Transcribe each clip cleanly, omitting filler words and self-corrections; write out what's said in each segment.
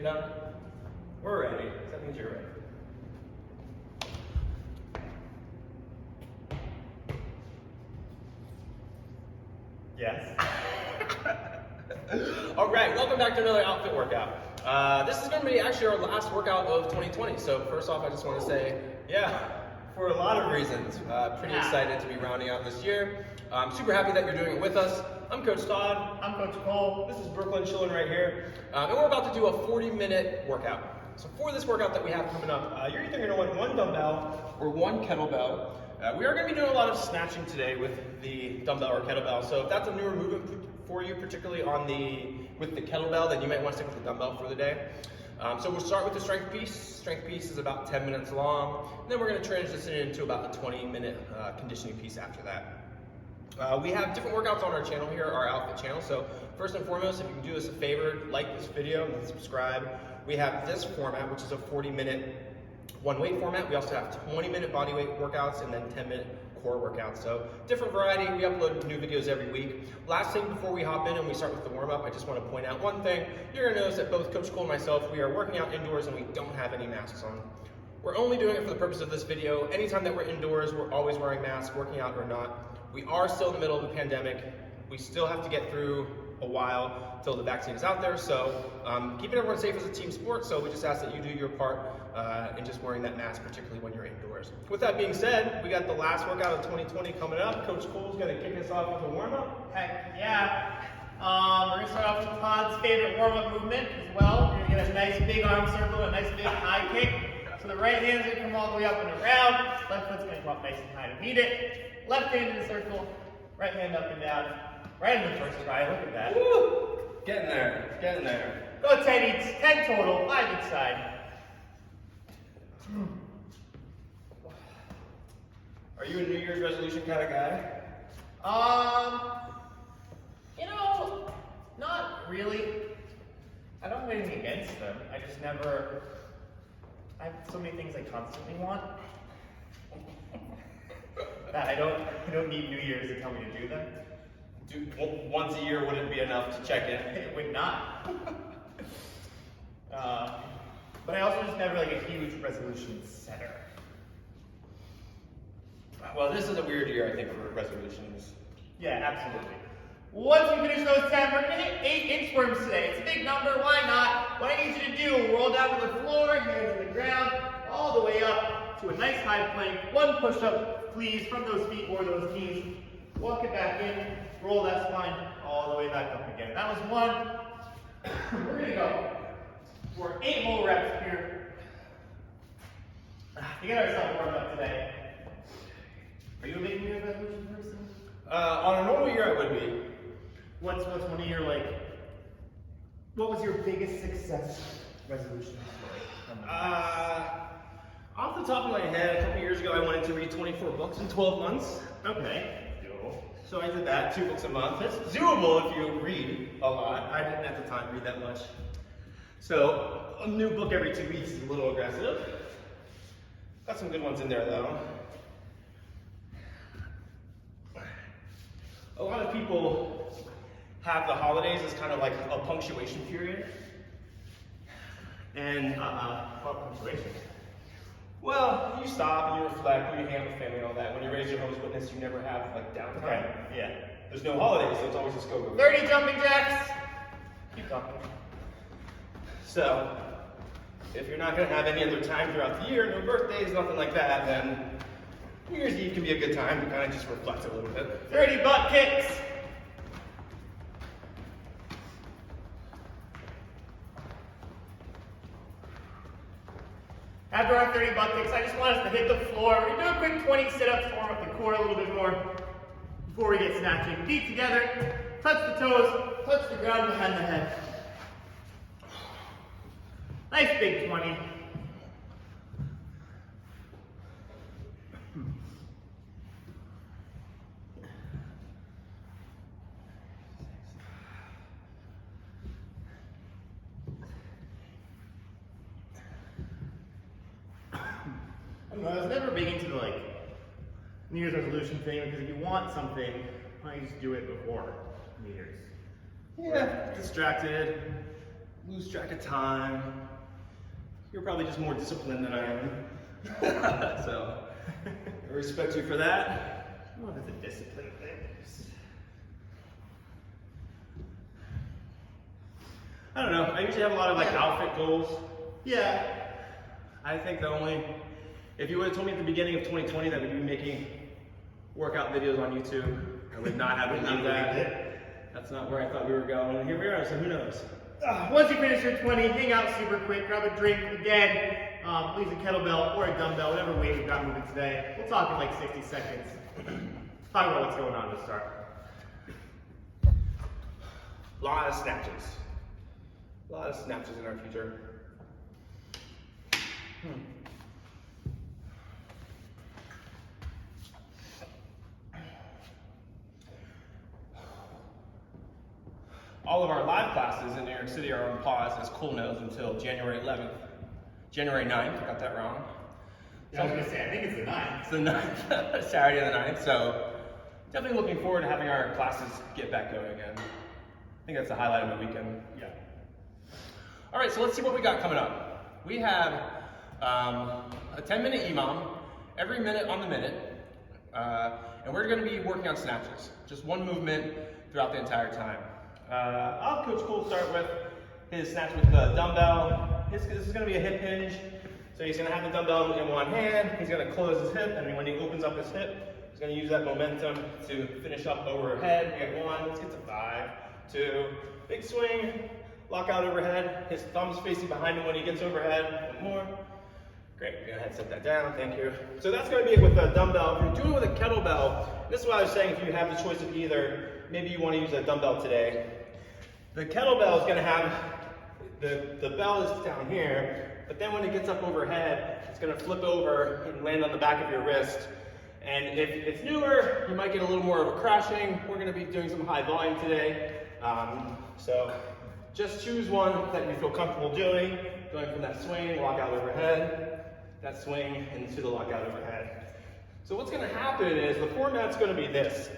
you done? We're ready. That means you're ready. Yes. All right, welcome back to another outfit workout. This is going to be actually our last workout of 2020. So first off, I just want to say, for a lot of reasons, pretty excited to be rounding out this year. I'm super happy that you're doing it with us. I'm Coach Todd. I'm Coach Cole. This is Brooklyn chilling right here. And we're about to do a 40-minute workout. So for this workout that we have coming up, you're either going to want one dumbbell or one kettlebell. We are going to be doing a lot of snatching today with the dumbbell or kettlebell. So if that's a newer movement for you, particularly with the kettlebell, then you might want to stick with the dumbbell for the day. So we'll start with the strength piece. Strength piece is about 10 minutes long. And then we're going to transition into about a 20-minute conditioning piece after that. We have different workouts on our channel here, our outfit channel. So first and foremost, if you can do us a favor, like this video and subscribe. We have this format, which is a 40-minute one-weight format. We also have 20-minute body weight workouts and then 10-minute core workouts. So different variety. We upload new videos every week. Last thing before we hop in and we start with the warm-up, I just want to point out one thing. You're going to notice that both Coach Cole and myself, we are working out indoors and we don't have any masks on. We're only doing it for the purpose of this video. Anytime that we're indoors, we're always wearing masks, working out or not. We are still in the middle of the pandemic. We still have to get through a while till the vaccine is out there. So keeping everyone safe is a team sport. So we just ask that you do your part in just wearing that mask, particularly when you're indoors. With that being said, we got the last workout of 2020 coming up. Coach Cole's gonna kick us off with a warm-up. Heck yeah. We're gonna start off with Todd's favorite warm-up movement as well. We're gonna get a nice big arm circle, a nice big high kick. So the right hand's gonna come all the way up and around. Left foot's gonna come up nice and high to meet it. Left hand in the circle, right hand up and down. Right in the first try, look at that. Woo! Getting there, getting there. Go 10 each, 10 total, 5 each side. Are you a New Year's resolution kind of guy? Not really. I don't have anything against them. I just never, I have so many things I constantly want that I don't need New Year's to tell me to do them. Once a year wouldn't be enough to check in. It would not. But I also just never like a huge resolution setter. Well, this is a weird year, I think, for resolutions. Yeah, absolutely. Once we finish those 10, we're going to hit 8 inchworms today. It's a big number, why not? What I need you to do, roll down to the floor, hands to the ground, all the way up to a nice high plank. One push-up, please, from those feet or those knees. Walk it back in, roll that spine all the way back up again. That was one. We're going to go for 8 more reps here. To get ourselves warmed up today. Are you a big New Year's resolution person? On a normal year, I would be. What's one of your, what was your biggest success resolution story? Off the top of my head, a couple years ago, I wanted to read 24 books in 12 months. Okay. So I did that, 2 books a month. It's doable if you read a lot. I didn't at the time read that much. So a new book every 2 weeks is a little aggressive. Got some good ones in there though. A lot of people have the holidays as kind of like a punctuation period. And What punctuation? well, you stop and you reflect, you hang out with family and all that. When you raise your Jehovah's Witness, you never have like downtime. Okay, yeah. There's no holidays, so it's always just go. 30 jumping jacks. Keep talking. So, if you're not going to have any other time throughout the year, no birthdays, nothing like that, then New Year's Eve can be a good time to kind of just reflect a little bit. 30 butt kicks. After our 30 butt kicks, I just want us to hit the floor. We're going to do a quick 20 sit-ups to warm up the core a little bit more before we get snatching. Feet together, touch the toes, touch the ground behind the head. Nice big 20. I was never big into the New Year's resolution thing because if you want something, why don't you just do it before New Year's? Yeah, distracted. lose track of time. You're probably just more disciplined than I am. So, I respect you for that. I don't know if it's a discipline thing. I don't know. I usually have a lot of like outfit goals. Yeah. I think if you would have told me at the beginning of 2020 that we'd be making workout videos on YouTube, I would not have believed that. That's not where I thought we were going. And here we are, so who knows? Once you finish your 20, hang out super quick, grab a drink. Again, use a kettlebell or a dumbbell, whatever weight you've got moving today. We'll talk in like 60 seconds. Talk about what's going on to start. A lot of snatches. A lot of snatches in our future. All of our live classes in New York City are on pause as Cool knows until January 11th. January 9th, I got that wrong. Yeah, I was going to say, I think it's the 9th. It's the 9th, Saturday the 9th, so definitely looking forward to having our classes get back going again. I think that's the highlight of the weekend. Yeah. All right, so let's see what we got coming up. We have a 10-minute EMOM, every minute on the minute, and we're going to be working on snatches, just one movement throughout the entire time. I'll have Coach Cole start with his snatch with the dumbbell. This is going to be a hip hinge, so he's going to have the dumbbell in one hand, he's going to close his hip, and when he opens up his hip, he's going to use that momentum to finish up overhead. We got 1, let's get to 5, 2, big swing. Lock out overhead, his thumb's facing behind him when he gets overhead. 1 more. Great, go ahead, set that down, thank you. So that's gonna be it with the dumbbell. If you're doing it with a kettlebell, this is what I was saying, if you have the choice of either, maybe you wanna use a dumbbell today. The kettlebell is gonna have, the bell is down here, but then when it gets up overhead, it's gonna flip over and land on the back of your wrist. And if it's newer, you might get a little more of a crashing. We're gonna be doing some high volume today. So just choose one that you feel comfortable doing, going from that swing, lock out overhead, that swing into the lockout overhead. So what's gonna happen is the format's gonna be this.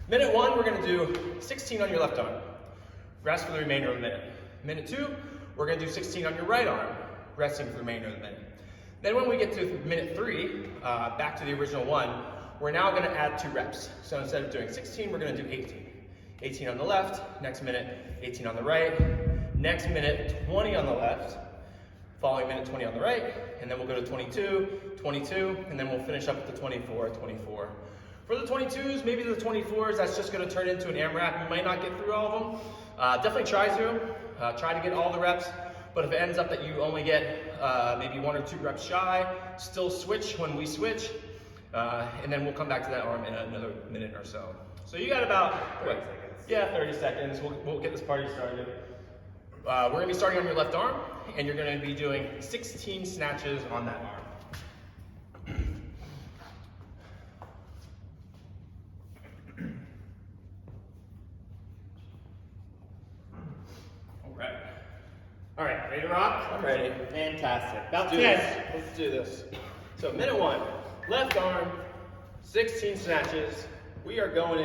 Minute 1, we're gonna do 16 on your left arm. Rest for the remainder of the minute. Minute 2, we're gonna do 16 on your right arm, resting for the remainder of the minute. Then when we get to minute 3, back to the original 1, we're now gonna add 2 reps. So instead of doing 16, we're gonna do 18. 18 on the left, next minute 18 on the right, next minute 20 on the left, following minute 20 on the right, and then we'll go to 22, 22, and then we'll finish up with the 24, 24. For the 22s, maybe the 24s, that's just gonna turn into an AMRAP. You might not get through all of them. Definitely try to get all the reps, but if it ends up that you only get maybe 1 or 2 reps shy, still switch when we switch, and then we'll come back to that arm in another minute or so. So you got about 30 seconds. Yeah, 30 seconds. We'll get this party started. We're gonna be starting on your left arm, and you're gonna be doing 16 snatches on that arm. All right, ready to rock? I'm ready. Fantastic. About 10. 10. Let's do this. So minute 1, left arm, 16 snatches. We are going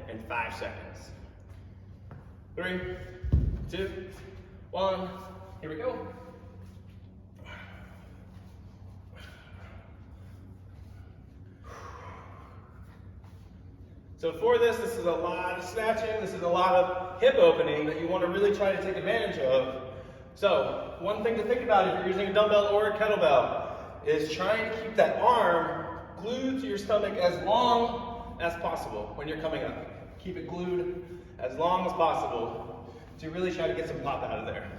in 5 seconds. 3, 2, 1, here we go. So for this is a lot of snatching, this is a lot of hip opening that you want to really try to take advantage of. So one thing to think about if you're using a dumbbell or a kettlebell is trying to keep that arm glued to your stomach as long as possible when you're coming up. Keep it glued as long as possible to really try to get some pop out of there.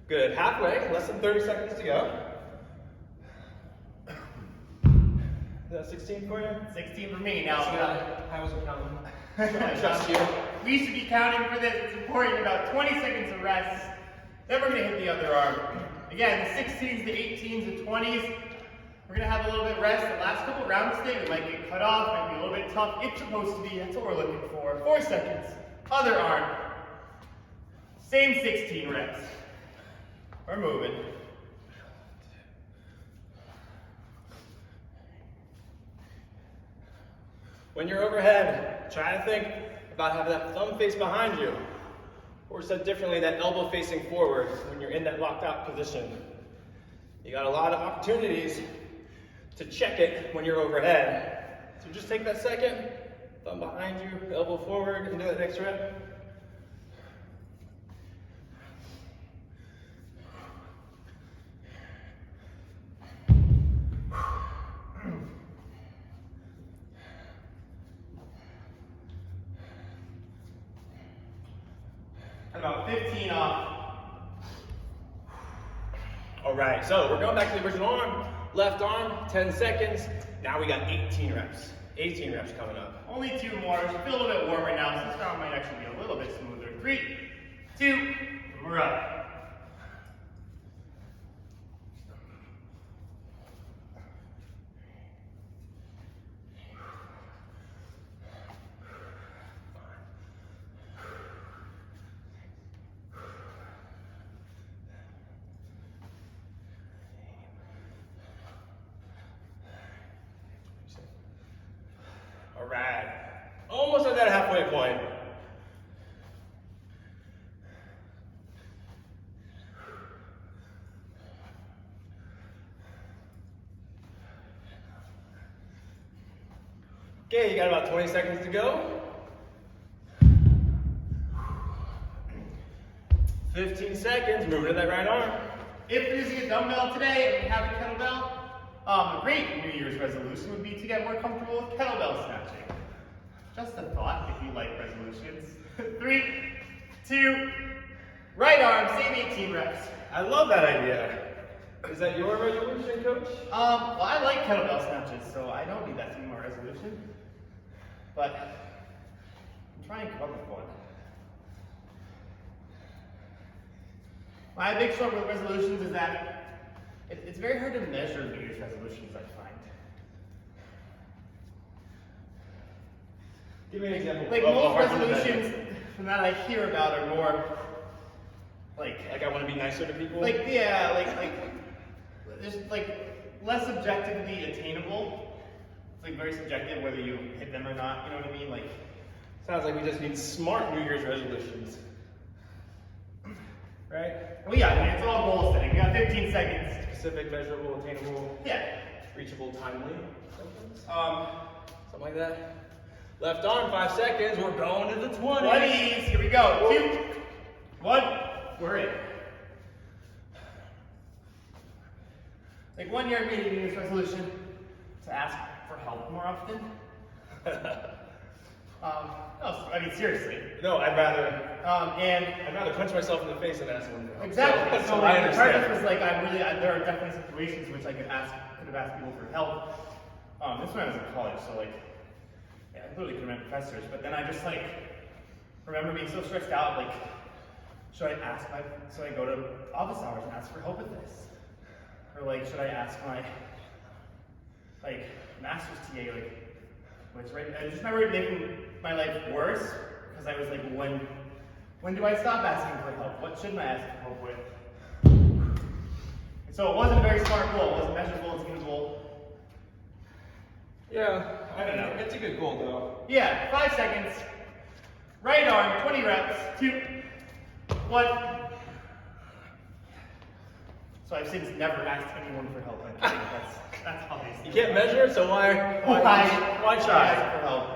Good, halfway, less than 30 seconds to go. Is that 16 for you? 16 for me. Now, I wasn't counting. I trust you. We should be counting for this. It's important. About 20 seconds of rest. Then we're going to hit the other arm. Again, the 16s, the 18s, the 20s. We're going to have a little bit of rest. The last couple rounds today, we might get cut off, might be a little bit tough. It's supposed to be. That's what we're looking for. 4 seconds. Other arm. Same 16 reps. We're moving. When you're overhead, try to think about having that thumb face behind you. Or said differently, that elbow facing forward when you're in that locked out position. You got a lot of opportunities to check it when you're overhead. So just take that second, thumb behind you, elbow forward, and do that next rep. About 15 off. All right, so we're going back to the original arm. Left arm, 10 seconds. Now we got 18 reps. 18 reps coming up. Only 2 more. I feel a little bit warmer now, so this round might actually be a little bit smoother. 3, 2, we're up. All right, almost at that halfway point. Okay, you got about 20 seconds to go. 15 seconds, moving to that right arm. If you're using a dumbbell today and you have a kettlebell, a great New Year's resolution would be to get more comfortable with kettlebell snatching. Just a thought if you like resolutions. 3, 2, right arm, same 18 reps. I love that idea. Is that your resolution, coach? Well, I like kettlebell snatches, so I don't need that to be my resolution. But I'm trying to come up with one. My big struggle with resolutions is that it's very hard to measure New Year's resolutions, I find. Give me an example. Like most resolutions that I hear about are more like I want to be nicer to people? like just like less objectively attainable. It's like very subjective whether you hit them or not, you know what I mean? Like sounds like we just need smart New Year's resolutions. Right? well yeah, I mean it's all goal setting. We got 15 seconds. Specific, measurable, attainable, Yeah. reachable, timely. Something like that. Left arm, 5 seconds. We're going to the 20s. 20s, here we go. 2, 1, we're in. Like 1 year I made a New Year's resolution to ask for help more often. No, I mean seriously. No, I'd rather punch myself in the face than ask one for help. Exactly. So I like, the part of understand. this was like there are definitely situations in which I could have asked people for help. This when I was in college, so like yeah, I literally could remember professors, but then I just like remember being so stressed out, like should I go to office hours and ask for help with this? Or like should I ask my like master's TA which right I just remember it making my life worse because I was like when do I stop asking for help? What shouldn't I ask for help with? And so it wasn't a very smart goal, it wasn't measurable, it's attainable. Yeah, I don't know. It's a good goal though. Yeah, 5 seconds. Right arm, 20 reps. 2, 1. So I've since never asked anyone for help. I think that's obvious. You can't measure, so why try? Ask for help?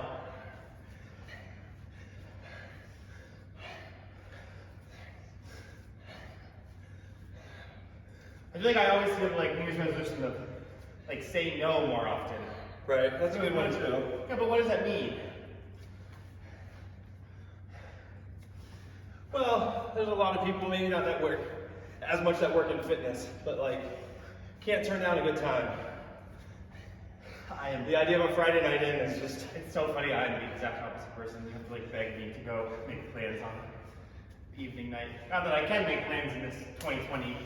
I feel like I always feel like New Year's resolution to like say no more often. Right, that's a good one too. Yeah, but what does that mean? Well, there's a lot of people, maybe not that work as much that work in fitness, but like can't turn down a good time. The idea of a Friday night in is just, it's so funny. I'm the exact opposite person. You have to like beg me to go make plans on the evening night. Not that I can make plans in this 2020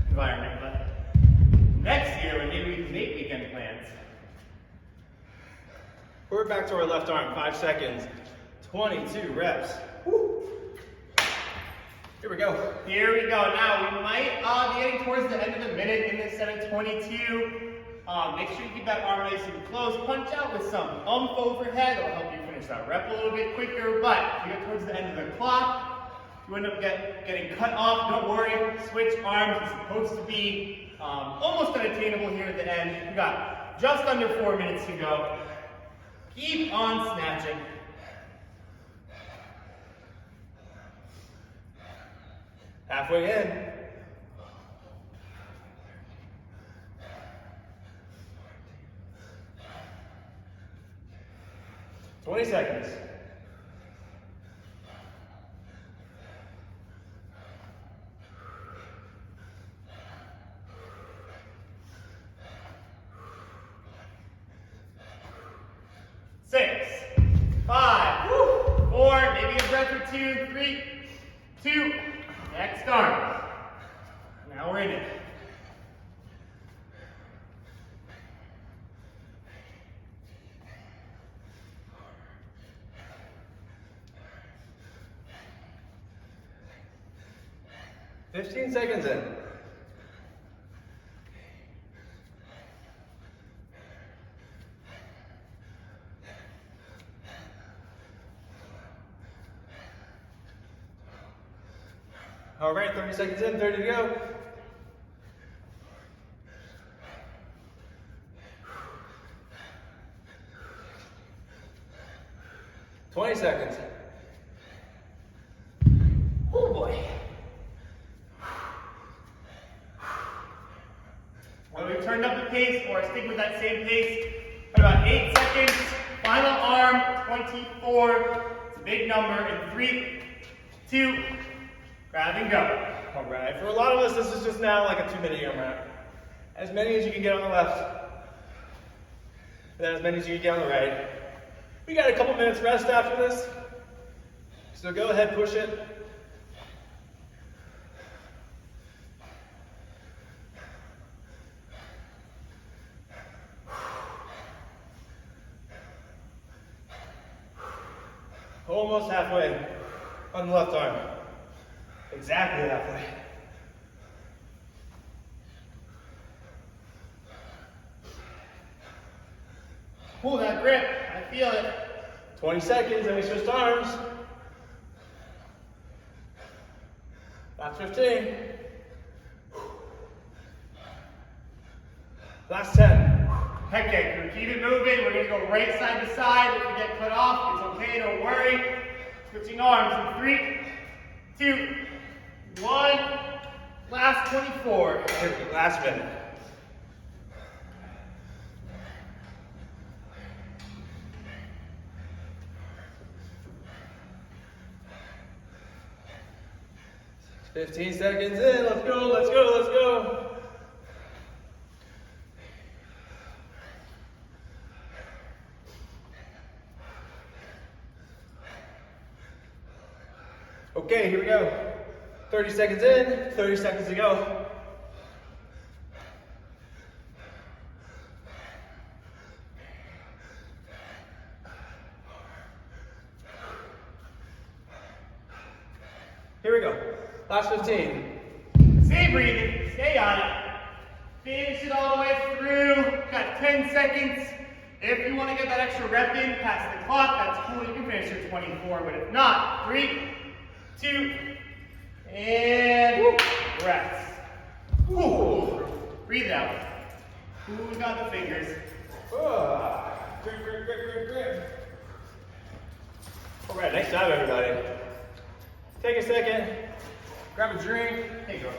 environment, but next year when maybe we can make weekend plans. we're back to our left arm, 5 seconds, 22 reps. Woo. Here we go. Here we go. Now we might be getting towards the end of the minute in this set of 22. Make sure you keep that arm nice and close. Punch out with some overhead. It'll help you finish that rep a little bit quicker. But if you get towards the end of the clock, If you end up getting cut off, don't worry. Switch arms. It's supposed to be almost unattainable here at the end. We got just under 4 minutes to go. Keep on snatching. Halfway in. $20 seconds. Six, five, 4, maybe a breath or two, 3, 2, next arm. Now we're in it. $15 seconds in. All right, 30 seconds in, 30 to go. $20 seconds. Oh boy. Well, we've turned up the pace, or stick with that same pace. For about 8 seconds. Final arm, 24. It's a big number. In 3, 2, grab and go. All right, for a lot of us, this is just now like a 2-minute AMRAP. As many as you can get on the left, and then as many as you can get on the right. We got a couple minutes rest after this, so go ahead, push it. Almost halfway on the left arm. Exactly halfway. Pull that grip. I feel it. 20 seconds, and we switched arms. Last 15. Last 10. Heck yeah, crew. Keep it moving. We're going to go right side to side. If we get cut off, it's okay. Don't worry. Switching arms in 3, 2, 1. Last 24. Last minute. $15 seconds in. Let's go, let's go, let's go. Okay, here we go. 30 seconds in, 30 seconds to go. Here we go. Last 15. Stay breathing. Stay on it. Finish it all the way through. Got 10 seconds. If you want to get that extra rep in past the clock, that's cool. You can finish your 24, but if not, 3, 2, and rest. Ooh. Breathe out. Ooh, we got the fingers. Grip. All right, nice job, everybody. Take a second, grab a drink. There you go.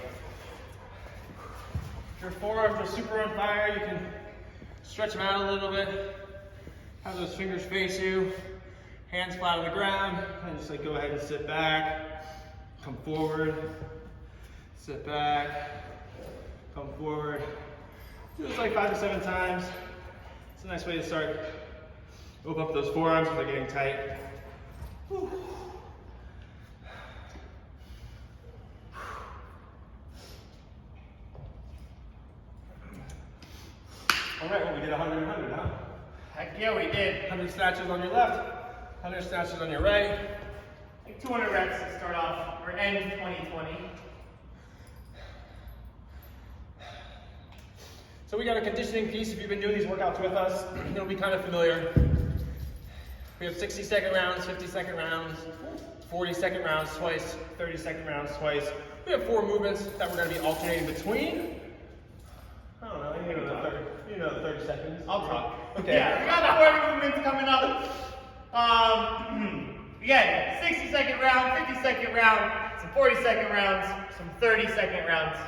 If your forearms are super on fire, you can stretch them out a little bit. Have those fingers face you, hands flat on the ground, and just like go ahead and sit back, come forward, sit back, come forward. Do this like 5 to 7 times. It's a nice way to start. Open up those forearms if they're getting tight. Whew. All right, well, we did 100 and 100, huh? Heck yeah, we did. 100 snatches on your left, 100 snatches on your right. Like 200 reps to start off, or end 2020. So we got a conditioning piece. If you've been doing these workouts with us, it'll be kind of familiar. We have 60-second rounds, 50-second rounds, 40-second rounds twice, 30-second rounds twice. We have 4 movements that we're going to be alternating between. I don't know, you know the 30 seconds. I'll talk. Okay. Yeah, we got 4 movements coming up. Again, 60-second round, 50-second round, some 40-second rounds, some 30-second rounds.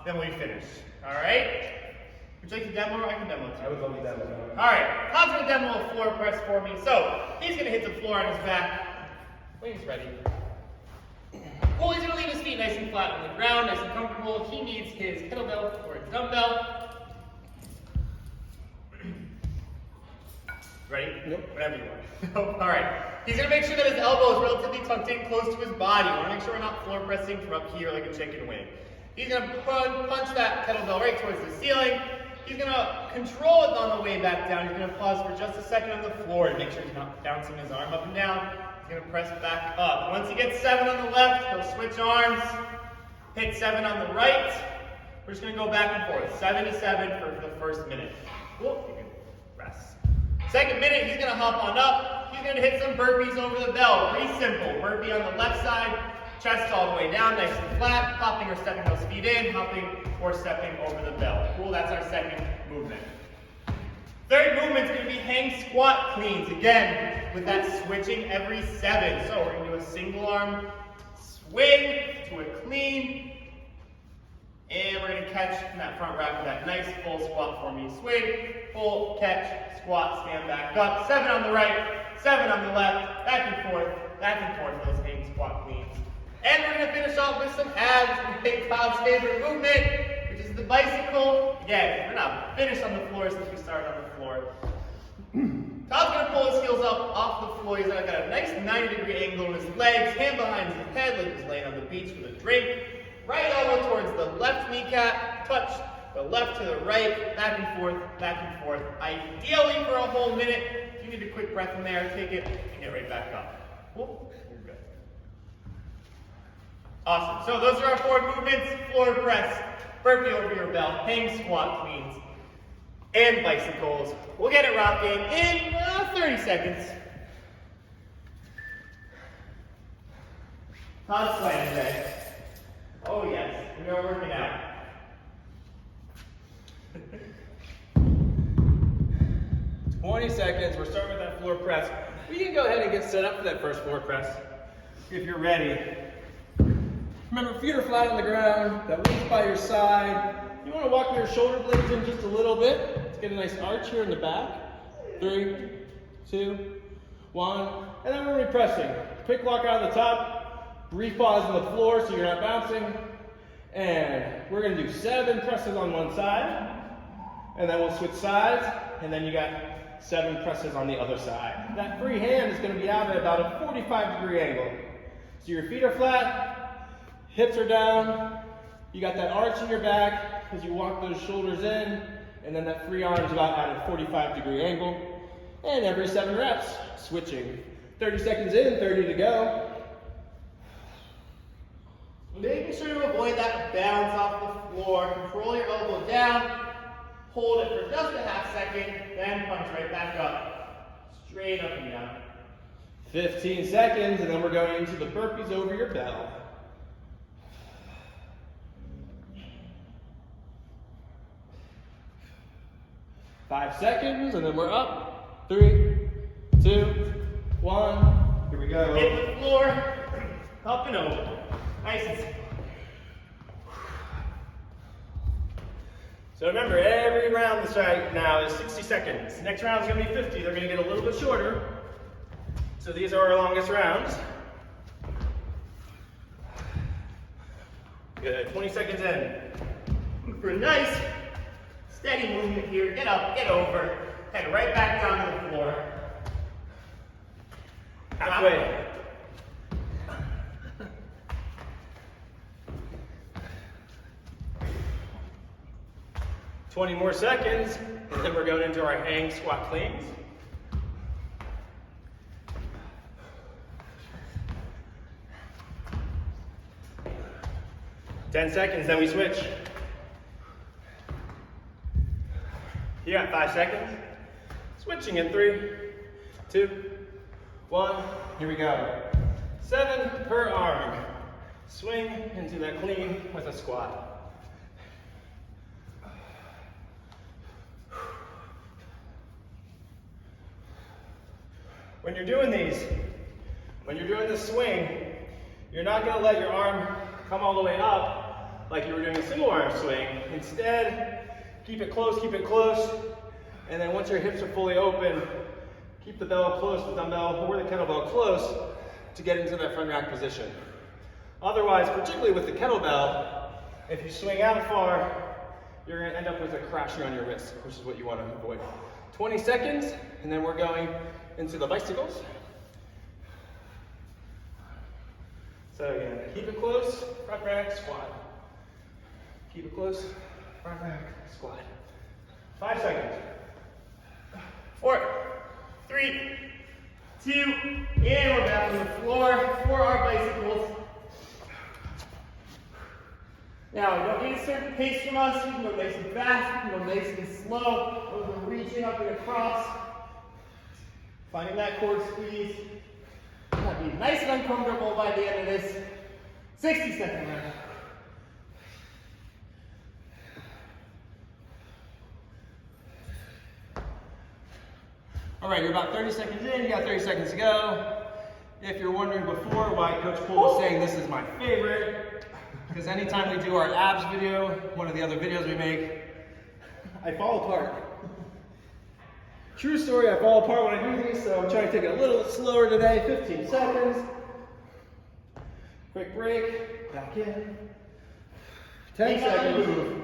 Then we finish. All right? Would you like to demo or I can demo too? I would love to demo. All right, Todd's gonna demo a floor press for me. So he's gonna hit the floor on his back when he's ready. Well, he's gonna leave his feet nice and flat on the ground, nice and comfortable. He needs his kettlebell or his dumbbell. Ready? Nope. Whatever you want. Nope. All right. He's gonna make sure that his elbow is relatively tucked in close to his body. We wanna make sure we're not floor pressing from up here like a chicken wing. He's gonna punch that kettlebell right towards the ceiling. He's gonna control it on the way back down. He's gonna pause for just a second on the floor to make sure he's not bouncing his arm up and down. He's gonna press back up. Once he gets 7 on the left, he'll switch arms, hit 7 on the right. We're just gonna go back and forth, 7 to 7 for the first minute. Cool, you can rest. Second minute, he's gonna hop on up. He's gonna hit some burpees over the bell. Pretty simple. Burpee on the left side, chest all the way down, nice and flat, hopping or stepping those feet in, hopping or stepping over the bell. Cool, that's our second movement. Third movement's gonna be hang squat cleans. Again, with that switching every 7. So we're gonna do a single arm swing to a clean, and we're gonna catch in that front rack with that nice full squat for me. Swing, pull, catch, squat, stand back up. 7 on the right, 7 on the left, back and forth, those hang squat cleans. And we're going to finish off with some abs. We take Todd's favorite movement, which is the bicycle. Again, we're not finished on the floor since we started on the floor. Todd's going to pull his heels up off the floor. He's got a nice 90-degree angle in his legs, hand behind his head like he's laying on the beach with a drink. Right elbow towards the left kneecap, touch the left to the right, back and forth, ideally for a whole minute. If you need a quick breath in there, take it and get right back up. Cool? You're good. Awesome. So those are our 4 movements: floor press, burpee over your bell, hang squat cleans, and bicycles. We'll get it rocking in 30 seconds. Todd's slam today. Oh yes, we are working out. 20 seconds, we're starting with that floor press. We can go ahead and get set up for that first floor press if you're ready. Remember, feet are flat on the ground, that weight's by your side. You want to walk your shoulder blades in just a little bit. Let's get a nice arch here in the back. 3, 2, 1, and then we're going to be pressing. Quick walk out of the top, brief pause on the floor so you're not bouncing. And we're going to do 7 presses on one side, and then we'll switch sides, and then you got 7 presses on the other side. That free hand is going to be out at about a 45-degree angle. So your feet are flat, hips are down, you got that arch in your back as you walk those shoulders in, and then that free arm's about at a 45-degree angle. And every 7 reps, switching. 30 seconds in, 30 to go. Making sure to avoid that bounce off the floor. Control your elbow down. Hold it for just a half second, then punch right back up. Straight up and down. 15 seconds, and then we're going into the burpees over your bell. Five seconds, and then we're up. 3, 2, 1. Here we go. Hit the floor, up and over. Nice and simple. So remember, every round this right now is 60 seconds. Next round is going to be 50. They're going to get a little bit shorter. So these are our longest rounds. Good. 20 seconds in. For a nice, steady movement here. Get up, get over, head right back down to the floor. Halfway. Twenty more seconds, and then we're going into our hang squat cleans. 10 seconds, then we switch. You got 5 seconds. Switching in 3, 2, 1. Here we go. 7 per arm. Swing into that clean with a squat. When you're doing these, when you're doing the swing, you're not going to let your arm come all the way up like you were doing a single arm swing. Instead, keep it close, and then once your hips are fully open, keep the bell close, the dumbbell or the kettlebell close to get into that front rack position. Otherwise, particularly with the kettlebell, if you swing out far, you're going to end up with a crashing on your wrist, which is what you want to avoid. 20 seconds, and then we're going into the bicycles. So again, keep it close, front rack, squat. Keep it close, front rack, squat. 5 seconds. 4, 3, 2, and we're back on the floor for our bicycles. Now, we don't need a certain pace from us. You can go nice and fast, you can go nice and slow. We're reaching up and across, finding that core squeeze. That'll be nice and uncomfortable by the end of this 60-second round. All right, you're about 30 seconds in, you got 30 seconds to go. If you're wondering before why Coach Poole was saying this is my favorite, because anytime we do our abs video, one of the other videos we make, I fall apart. True story, I fall apart when I do these, so I'm trying to take it a little slower today. 15 seconds. Quick break, back in. 10 seconds.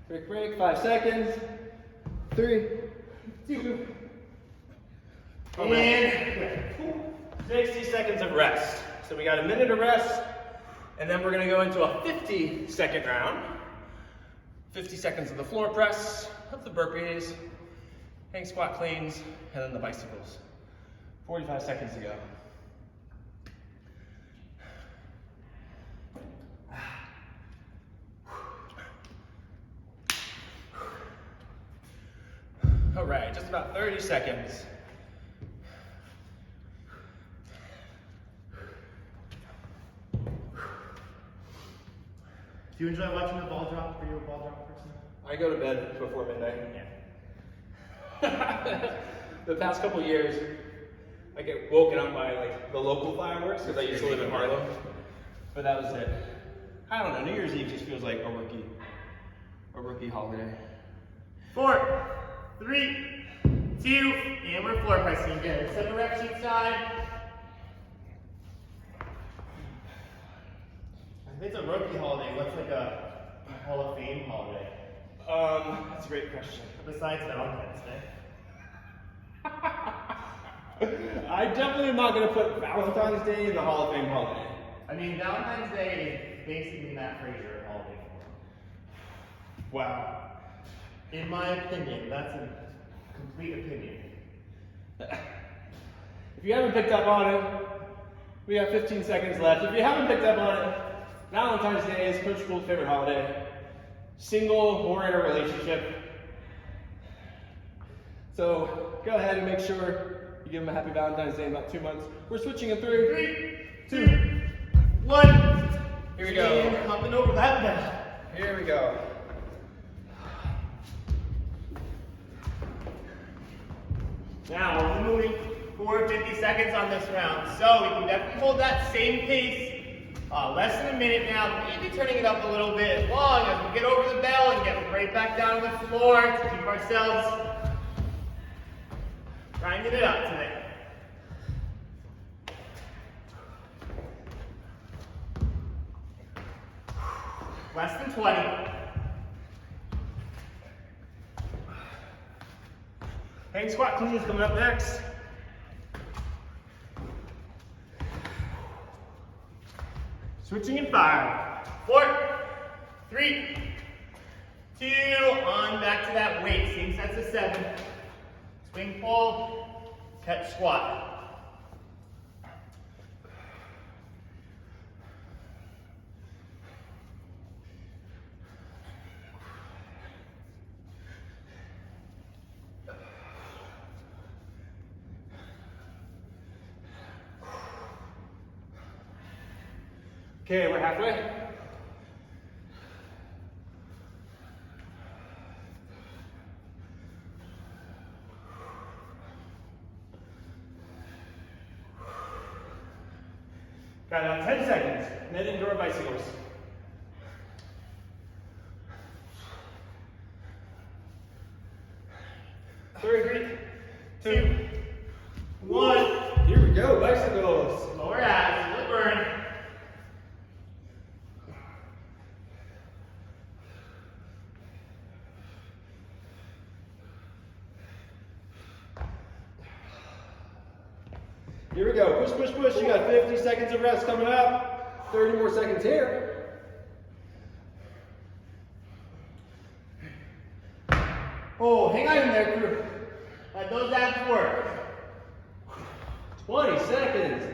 Quick break, 5 seconds. 3, 2, and 60 seconds of rest. So we got a minute of rest, and then we're gonna go into a 50-second round. 50 seconds of the floor press, of the burpees, hang squat cleans, and then the bicycles. 45 seconds to go. All right, just about 30 seconds. Do you enjoy watching the ball drop? Are you a ball drop person? I go to bed before midnight. Yeah. The past couple years, I get woken up by like the local fireworks because I used to live in Harlem. But that was it. I don't know, New Year's Eve just feels like a rookie holiday. 4, 3, 2, and we're floor pressing again. 7 reps each side. If it's a rookie holiday, what's like a Hall of Fame holiday? That's a great question. Besides Valentine's Day. I definitely am not going to put Valentine's Day in the Hall of Fame holiday. I mean, Valentine's Day is basically Matt Frazier holiday for him. Wow. In my opinion, that's a complete opinion. If you haven't picked up on it, we got 15 seconds left. If you haven't picked up on it, Valentine's Day is Coach Poole's favorite holiday. Single or in a relationship. So go ahead and make sure you give him a happy Valentine's Day in about 2 months. We're switching in 3, 2, 1. Here we go. And hopping over that bell. Here we go. Now, we're moving for 50 seconds on this round. So we can definitely hold that same pace. Less than a minute now, maybe turning it up a little bit as long as we get over the bell and get right back down on the floor to keep ourselves grinding it up today. Less than 20. Hang squat cleans coming up next. Switching in 5, 4, 3, 2, on back to that weight. Same sets of 7. Swing, pull, catch, squat. Okay, we're halfway. Got about 10 seconds. Net indoor bicycles. 3, 2, 1. Here we go, bicycles. Lower abs, feel it burn. Here we go. Push, push, push. You got 50 seconds of rest coming up. 30 more seconds here. Oh, hang on in there, crew. Let those abs work. 20 seconds.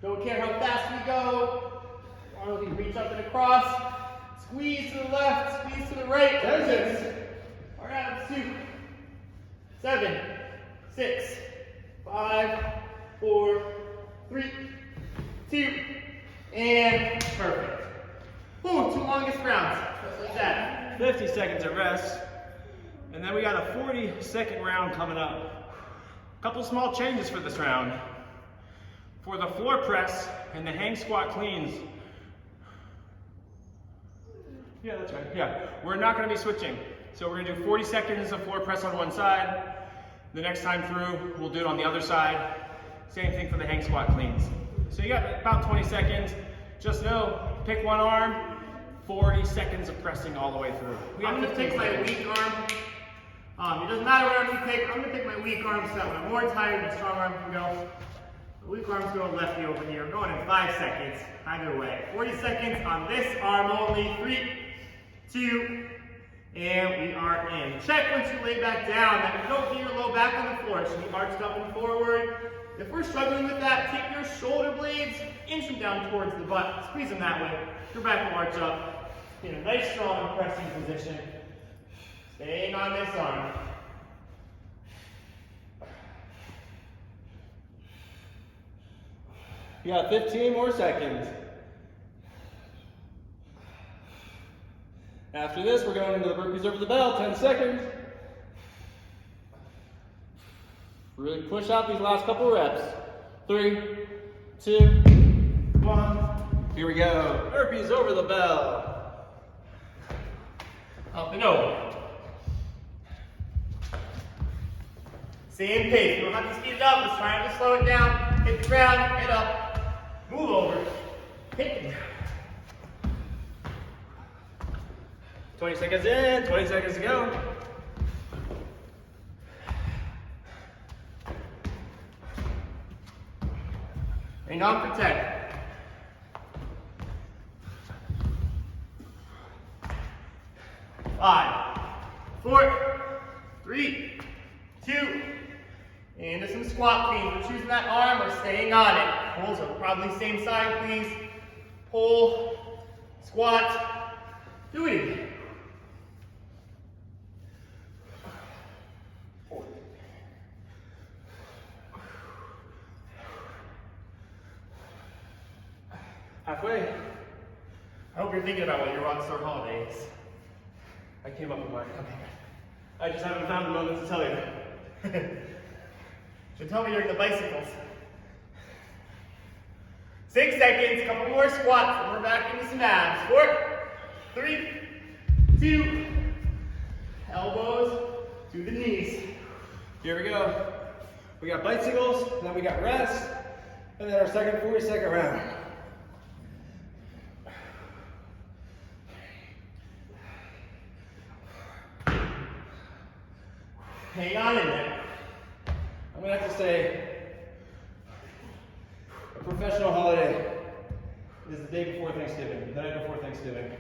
Don't care how fast we go. As long as we reach up and across. Squeeze to the left, squeeze to the right. 10 seconds. Our abs 2, 7, 6, 5, 4, 3, 2, and perfect. Ooh, 2 longest rounds. Just like that. 50 seconds of rest. And then we got a 40-second round coming up. A couple small changes for this round. For the floor press and the hang squat cleans. Yeah, that's right. Yeah, we're not going to be switching. So we're going to do 40 seconds of floor press on one side. The next time through, we'll do it on the other side. Same thing for the hang squat cleans. So you got about 20 seconds. Just know, pick one arm, 40 seconds of pressing all the way through. I'm going to pick my weak arm. It doesn't matter what arm you pick. I'm going to pick my weak arm so that when I'm more tired, my strong arm can go. The weak arm's going lefty over here. I'm going in 5 seconds. Either way. 40 seconds on this arm only. 3, 2, and we are in. Check once you lay back down that you don't get your low back on the floor. It should be arched up and forward. If we're struggling with that, take your shoulder blades, inch them down towards the butt. Squeeze them that way. Your back will arch up. In a nice, strong pressing position. Staying on this arm. You got 15 more seconds. After this, we're going into the burpees over the bell, 10 seconds. Really push out these last couple reps. 3, 2, 1. Here we go. Burpees over the bell. Up and over. Same pace. You don't have to speed it up. Just trying to slow it down. Hit the ground, get up, move over, hit it down. 20 seconds in, 20 seconds to go. Hang on for 10. 5, 4, 3, 2, into some squat cleans. We're choosing that arm or staying on it. Pulls are probably same side, please. Pull, squat, do it again. Halfway. I hope you're thinking about what your Rockstar holiday is. I came up with mine. I just haven't found a moment to tell you. Should tell me during the bicycles. 6 seconds, couple more squats, and we're back into some abs. 4, 3, 2, elbows to the knees. Here we go. We got bicycles, then we got rest, and then our second 40-second round. Hang on in there. I'm gonna have to say, a professional holiday is the day before Thanksgiving, the night before Thanksgiving.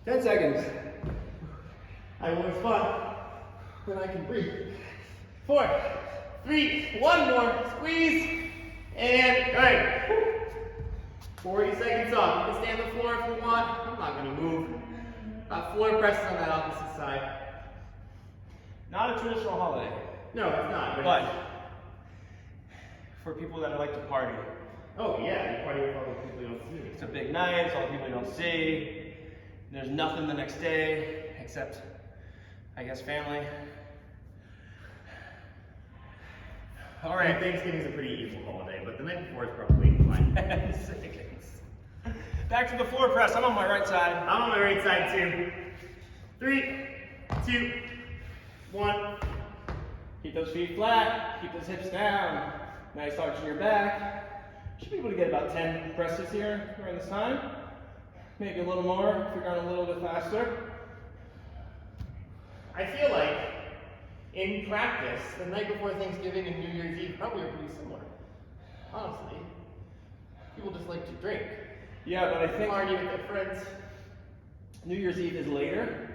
10 seconds. I know it's fun when I can breathe. 4, 3, 1 more, squeeze, and good. 40 seconds off. You can stay on the floor if you want. I'm not gonna move. Floor presses on that opposite side. Not a traditional holiday, No, it's not. but for people that like to party. Oh yeah, you party with all the people you don't see. It's a big night, it's all the people you don't see. There's nothing the next day except, I guess, family. All right. Thanksgiving's a pretty evil holiday, but the night before is probably fine. 10 seconds. Back to the floor press. I'm on my right side. I'm on my right side too. 3, 2, 1. Keep those feet flat. Keep those hips down. Nice arch in your back. Should be able to get about 10 presses here around this time. Maybe a little more if you're going a little bit faster. I feel like in practice, the night before Thanksgiving and New Year's Eve probably are pretty similar. Honestly. People just like to drink. Yeah, but I think Party with their friends. New Year's Eve is later.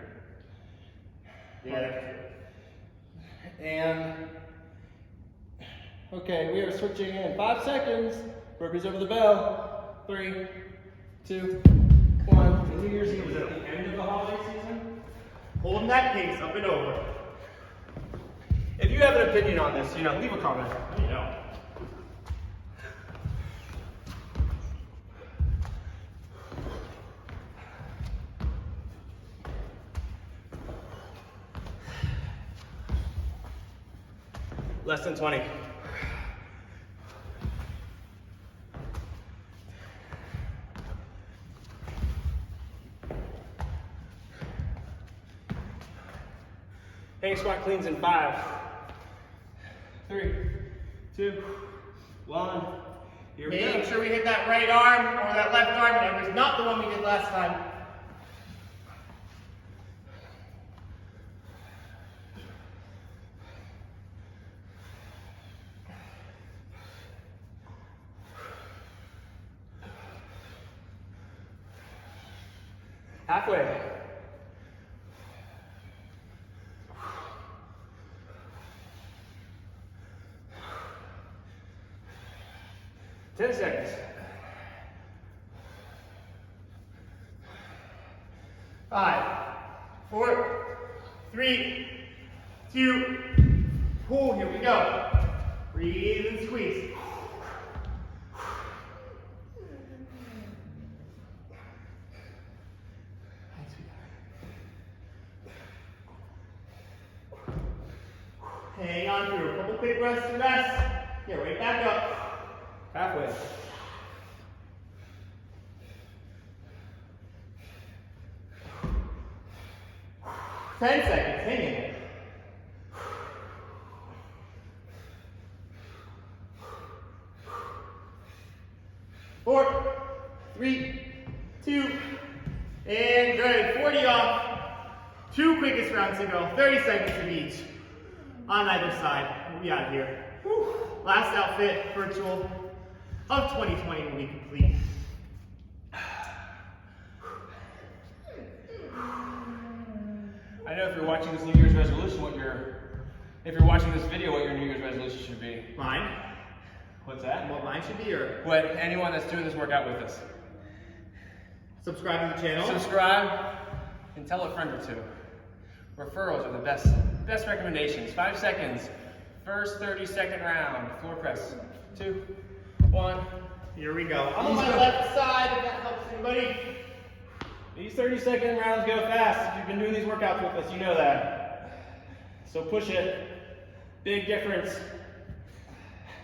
Yeah. And okay, we are switching in 5 seconds. Burpees over the bell. 3, 2, 1. The New Year's Eve is at the end of the holiday season. Holding that pace up and over. If you have an opinion on this, leave a comment. Let me know. Less than 20. Hang squat cleans in 5, 3, 2, 1. Here we go. Make sure we hit that right arm or that left arm, whatever. Not the one we did last time. Halfway. Ten seconds. 5, 4, 3, 2. Pull. Here we go. Breathe and squeeze. Hang on through. A couple quick breaths to rest. Get right back up. Halfway. Ten seconds. Hang in there. 4, 3, 2, and good. 40 off. 2 quickest rounds to go. 30 seconds of each. On either side. We'll be out of here. Whew. Last outfit, virtual, of 2020 will be complete. I know if you're watching this New Year's resolution, if you're watching this video, what your New Year's resolution should be. Mine? What's that? What mine should be, or What anyone that's doing this workout with us. subscribe to the channel. Subscribe and tell a friend or two. Referrals are the best recommendations. 5 seconds. First 30-second round. Floor press. 2, 1. Here we go. I'm on my left side, if that helps anybody. These 30-second rounds go fast. If you've been doing these workouts with us, you know that. So push it. Big difference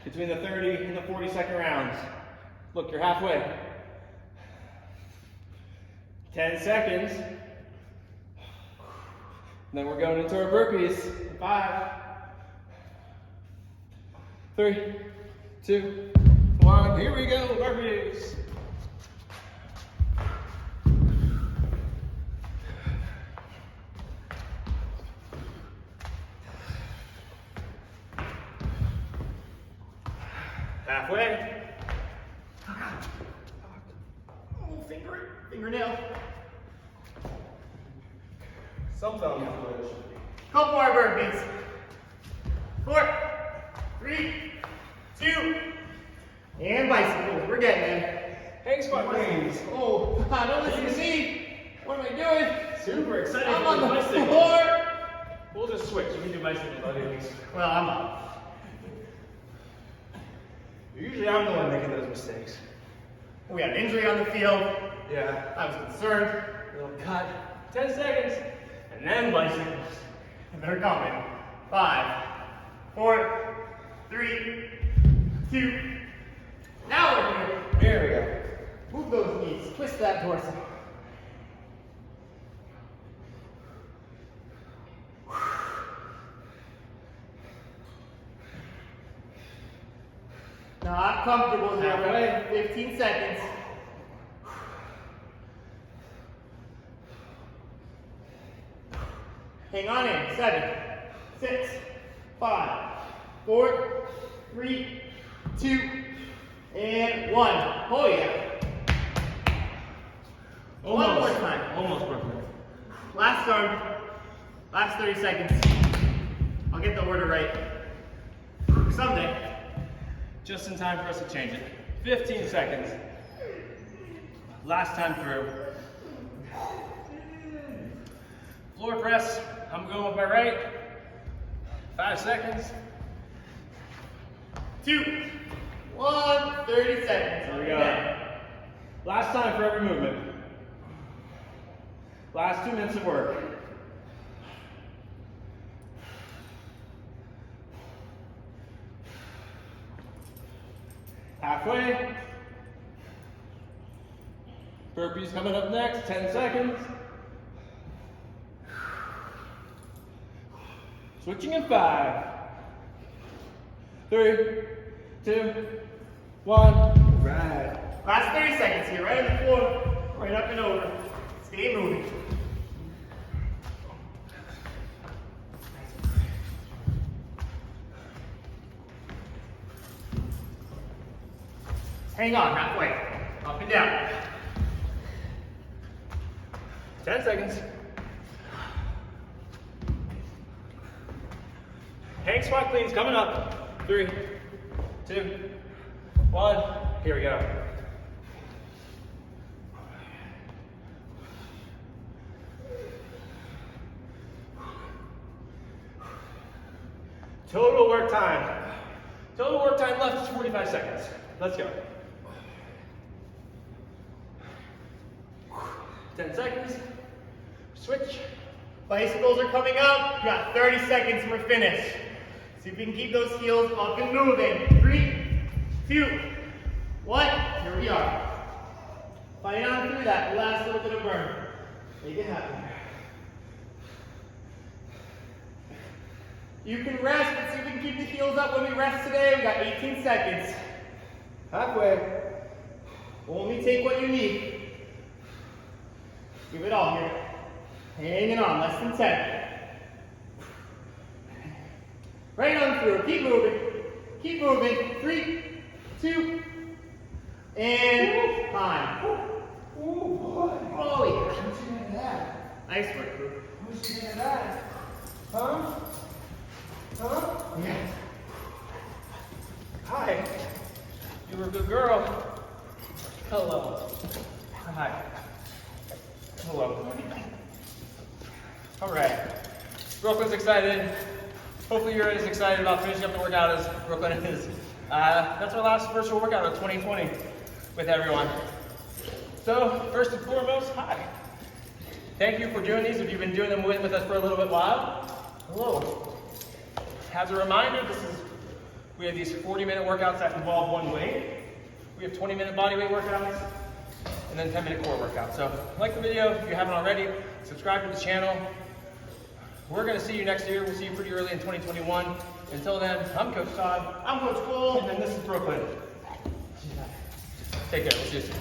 between the 30 and the 40-second rounds. Look, you're halfway. 10 seconds. And then we're going into our burpees. 5, 3, 2, 1. Here we go, burpees. Halfway. Oh, fingernail. Some fellas know what it should be. Couple more burpees. 4, 3, 2, and bicycles. We're getting there. Hang squat cleans. Oh, don't listen to me. What am I doing? Super excited I'm for on the bicycles. floor. We'll just switch. You can do bicycles. I'll do these. Well, I'm up. Usually I'm the one making those mistakes. We had an injury on the field. Yeah. I was concerned. Little cut. 10 seconds. And then bicycles. And they're coming. 5, 4, 3, 2. Now we're here. There we go. Move those knees. Twist that torso. Not comfortable here. Halfway. 15 seconds. Hang on in. 7, 6, 5, 4, 3, 2, and 1. Oh yeah. One more time. Almost broken. Last arm. Last 30 seconds. I'll get the order right. Someday. Just in time for us to change it. 15 seconds. Last time through. Floor press. I'm going with my right. 5 seconds. 2, 1, 30 seconds. Here we go. Last time for every movement. Last 2 minutes of work. Halfway. Burpees coming up next, 10 seconds. Switching in 5, 3, 2, 1. Right. Last 30 seconds here, right on the floor, right up and over. Stay moving. Hang on, halfway. Up and down. 10 seconds. Hang squat cleans coming up. 3, 2, 1. Here we go. Total work time. Total work time left is 45 seconds. Let's go. 10 seconds. Switch. Bicycles are coming up. We got 30 seconds and we're finished. See if we can keep those heels up and moving. 3, 2, 1. Here we are. Fight on through that last little bit of burn. Make it happen. You can rest. Let's see if we can keep the heels up when we rest today. We got 18 seconds. Halfway. Only take what you need. Give it all here. Hanging on, less than 10. Right on through. Keep moving. Keep moving. 3, 2, and time. Oh boy. Oh yeah. What's the name of that? Nice work, group. What's the name of that? Huh? Huh? Yeah. Hi. You were a good girl. Hello. Hi. Hello. All right. Brooklyn's excited. Hopefully you're as excited about finishing up the workout as Brooklyn is. That's our last virtual workout of 2020 with everyone. So first and foremost, hi. Thank you for doing these. If you've been doing them with us for a little bit while, hello. As a reminder, we have these 40-minute workouts that involve one weight. We have 20-minute body weight workouts, and then 10-minute core workouts. So like the video if you haven't already, subscribe to the channel. We're going to see you next year. We'll see you pretty early in 2021. Until then, I'm Coach Todd. I'm Coach Cole. And then this is Brooklyn. Take care. We'll see you soon.